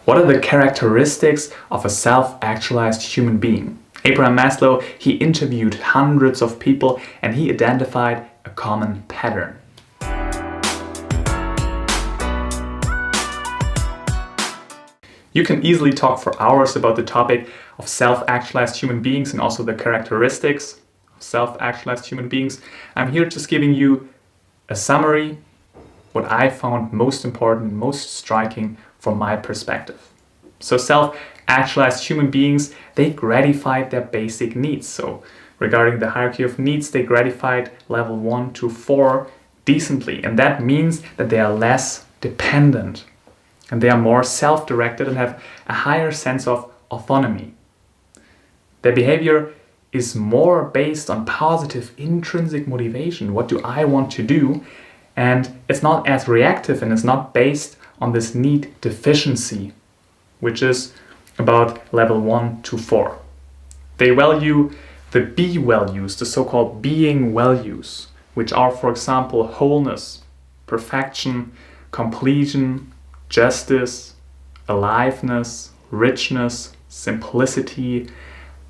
What are the characteristics of a self-actualized human being? Abraham Maslow, he interviewed hundreds of people and he identified a common pattern. You can easily talk for hours about the topic of self-actualized human beings and also the characteristics of self-actualized human beings. I'm here just giving you a summary, what I found most important, most striking from my perspective. So self-actualized human beings, they gratified their basic needs. So regarding the hierarchy of needs, they gratified level 1 to 4 decently. And that means that they are less dependent. And they are more self-directed and have a higher sense of autonomy. Their behavior is more based on positive intrinsic motivation. What do I want to do? And it's not as reactive and it's not based on this need deficiency, which is about level 1 to 4. They value the B values, the so-called being values, which are, for example, wholeness, perfection, completion, justice, aliveness, richness, simplicity,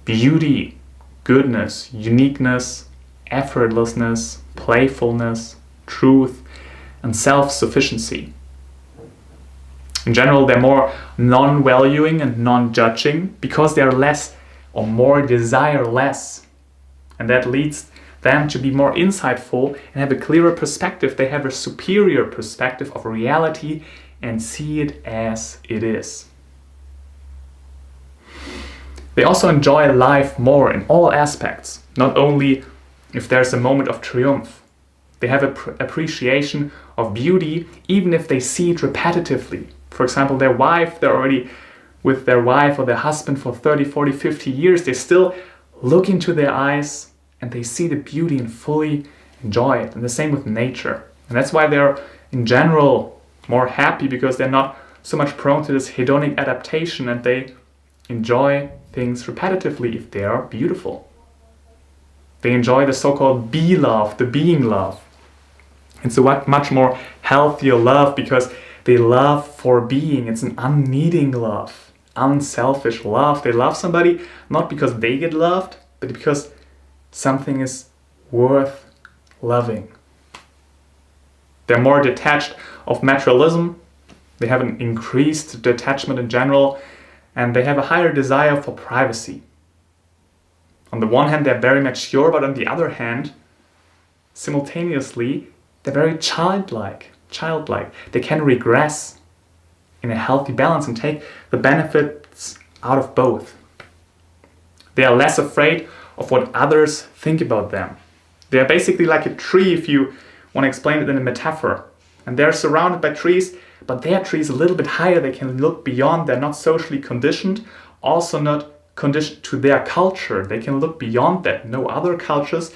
beauty, goodness, uniqueness, effortlessness, playfulness, truth, and self-sufficiency. In general, they're more non-valuing and non-judging because they're less or more desire less. And that leads them to be more insightful and have a clearer perspective. They have a superior perspective of reality and see it as it is. They also enjoy life more in all aspects, not only if there's a moment of triumph. They have an appreciation of beauty even if they see it repetitively. For example, they're already with their wife or their husband for 30, 40, 50 years. They still look into their eyes and they see the beauty and fully enjoy it. And the same with nature. And that's why they're in general more happy, because they're not so much prone to this hedonic adaptation and they enjoy things repetitively if they are beautiful. They enjoy the so-called be love, the being love. It's a much more healthier love because they love for being. It's an unneeding love, unselfish love. They love somebody not because they get loved, but because something is worth loving. They're more detached of materialism. They have an increased detachment in general, and they have a higher desire for privacy. On the one hand, they're very mature, but on the other hand, simultaneously, they're very childlike. They can regress in a healthy balance and take the benefits out of both. They are less afraid of what others think about them. They are basically like a tree, if you want to explain it in a metaphor. And they're surrounded by trees, but their tree is a little bit higher. They can look beyond. They're not socially conditioned, also not conditioned to their culture. They can look beyond that, know other cultures,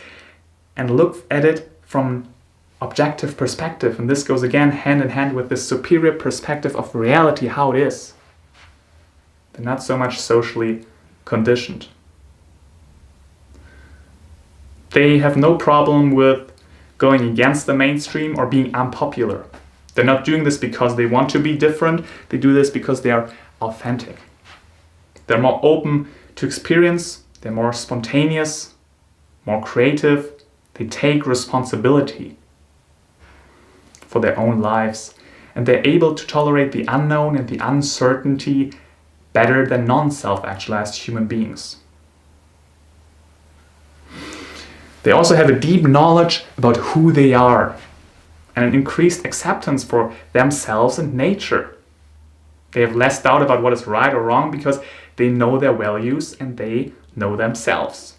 and look at it from objective perspective. And this goes again hand in hand with this superior perspective of reality, how it is. They're not so much socially conditioned. They have no problem with going against the mainstream or being unpopular. They're not doing this because they want to be different. They do this because they are authentic. They're more open to experience. They're more spontaneous, more creative. They take responsibility for their own lives, and they're able to tolerate the unknown and the uncertainty better than non-self-actualized human beings. They also have a deep knowledge about who they are and an increased acceptance for themselves and nature. They have less doubt about what is right or wrong because they know their values and they know themselves.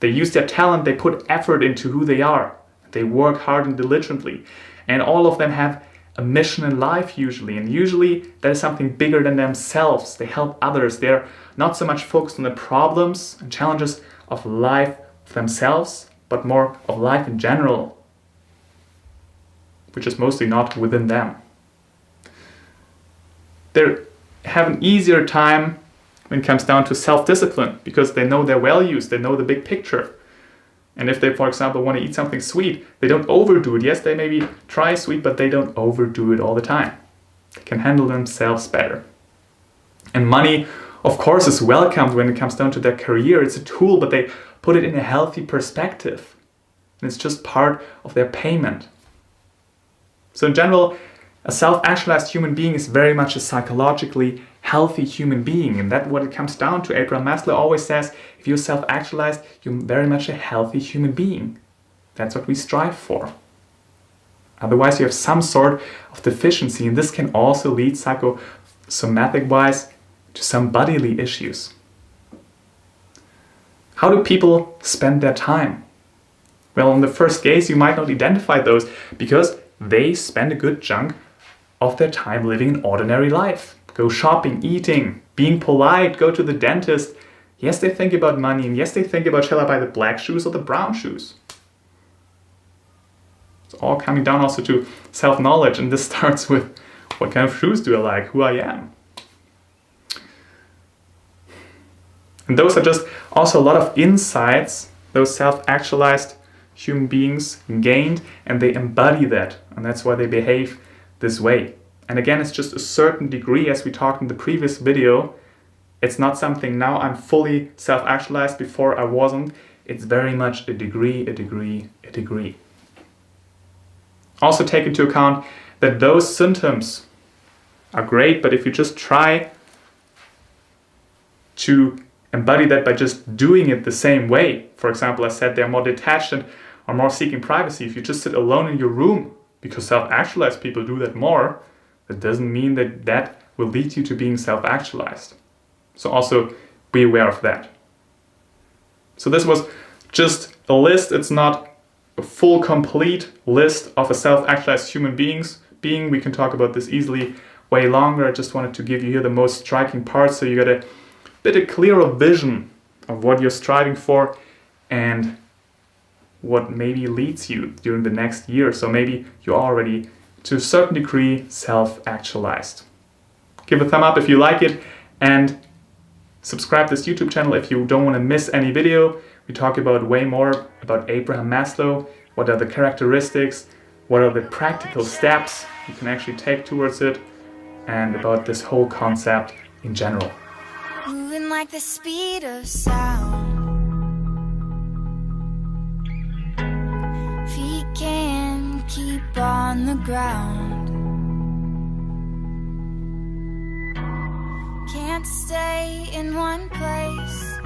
They use their talent, they put effort into who they are. They work hard and diligently. And all of them have a mission in life usually. And usually that is something bigger than themselves. They help others. They're not so much focused on the problems and challenges of life themselves, but more of life in general, which is mostly not within them. They have an easier time when it comes down to self-discipline because they know their values, they know the big picture. And if they, for example, want to eat something sweet, they don't overdo it. Yes, they maybe try sweet, but they don't overdo it all the time. They can handle themselves better. And money, of course, is welcomed when it comes down to their career. It's a tool, but they put it in a healthy perspective. And it's just part of their payment. So in general, a self-actualized human being is very much a psychologically healthy human being. And that's what it comes down to. Abraham Maslow always says, if you're self-actualized, you're very much a healthy human being. That's what we strive for. Otherwise, you have some sort of deficiency, and this can also lead psychosomatic-wise to some bodily issues. How do people spend their time? Well, in the first case, you might not identify those because they spend a good chunk of their time living an ordinary life. Go shopping, eating, being polite, go to the dentist. Yes, they think about money, and yes, they think about, shall I buy the black shoes or the brown shoes? It's all coming down also to self-knowledge, and this starts with what kind of shoes do I like, who I am. And those are just also a lot of insights those self-actualized human beings gained, and they embody that, and that's why they behave this way. And again, it's just a certain degree, as we talked in the previous video. It's not something now I'm fully self-actualized, before I wasn't. It's very much a degree, a degree, a degree. Also take into account that those symptoms are great, but if you just try to embody that by just doing it the same way, for example, I said they're more detached and are more seeking privacy. If you just sit alone in your room, because self-actualized people do that more, that doesn't mean that that will lead you to being self-actualized. So also be aware of that. So this was just a list. It's not a full, complete list of a self-actualized human being. We can talk about this easily way longer. I just wanted to give you here the most striking parts so you get a bit of clearer vision of what you're striving for and what maybe leads you during the next year. So maybe you're already, to a certain degree, self-actualized. Give a thumb up if you like it, and subscribe to this YouTube channel if you don't want to miss any video. We talk about way more about Abraham Maslow, what are the characteristics, what are the practical steps you can actually take towards it, and about this whole concept in general. Moving like the speed of sound, feet can't keep on the ground, can't stay in one place.